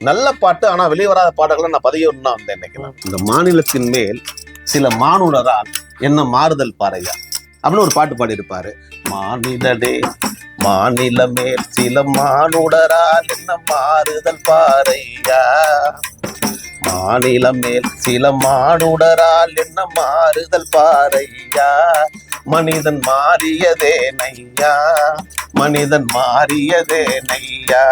நல்ல பாட்டு ஆனா வெளியே வராத பாட்டுகளை நான் பதியணும்னா வந்தேன் இன்னைக்கு. இந்த மாநிலத்தின் மேல் சில மானுடரால் என்ன மாறுதல் பாறையா அப்படின்னு ஒரு பாட்டு பாடியிருப்பாரு. மாநிலடே மாநில மேல் சில மானுடரால் என்ன மாறுதல் பாறையா, மாநில மேல் சில மானுடரால் என்ன மாறுதல் பாறையா, மனிதன் மாறியதே நையா, மனிதன் மாறியதே நையா.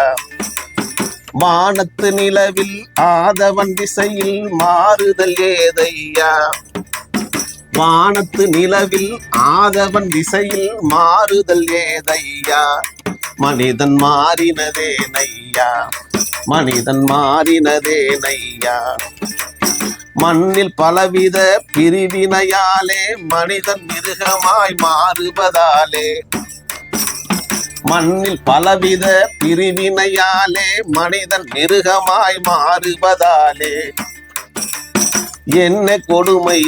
வானத்து நிலவில் ஆதவன் திசையில் மாறுதல் ஏதையா, வானத்து நிலவில் ஆதவன் திசையில் மாறுதல் ஏதையா, மனிதன் மாறினதே நையா, மனிதன் மாறினதே நையா. மண்ணில் பலவித பிரிவினையாலே மனிதன் மிருகமாய் மாறுவதாலே, மண்ணில் பலவித பிரிவினையாலே மனிதன் மிருகமாய் மாறுவதாலே, என்ன கொடுமை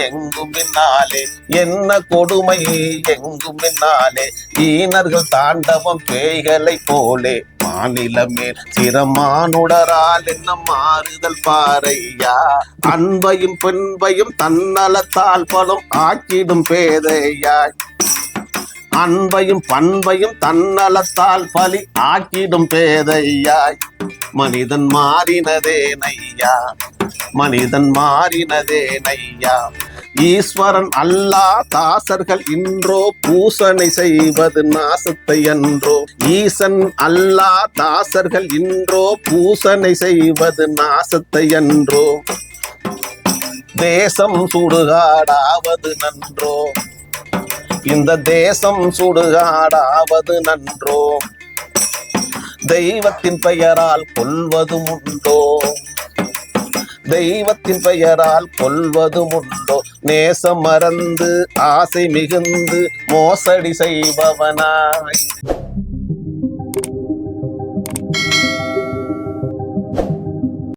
எங்கும் பின்னாலே, என்ன கொடுமை எங்கும் பின்னாலே, ஈனர்கள் தாண்டவம் பேய்களை போலே, மாநில மேல் சிரமானுடரால் என்ன மாறுதல் பாறையா, அன்பையும் பெண்பையும் தன்னலத்தால் பலம் ஆக்கிடும் பேதையாய், அன்பையும் பண்பையும் தன்னலத்தால் பலி ஆக்கிடும் பேதையாய், மனிதன் மாறினதே நையா, மனிதன் மாறினதே நையா. ஈஸ்வரன் அல்லா தாசர்கள் இன்றோ பூசனை செய்வது நாசத்தை அன்றோ, ஈசன் அல்லா தாசர்கள் இன்றோ பூசனை செய்வது நாசத்தை அன்றோ, தேசம் சுடுகாடாவது நன்றோ, இந்த தேசம் சுடுகாடாவது நன்றோ, தெய்வத்தின் பெயரால் கொல்வதும் உண்டோ, தெய்வத்தின் பெயரால் கொல்வதும் உண்டோ, நேசம் மறந்து ஆசை மிகுந்து மோசடி செய்பவனாய்.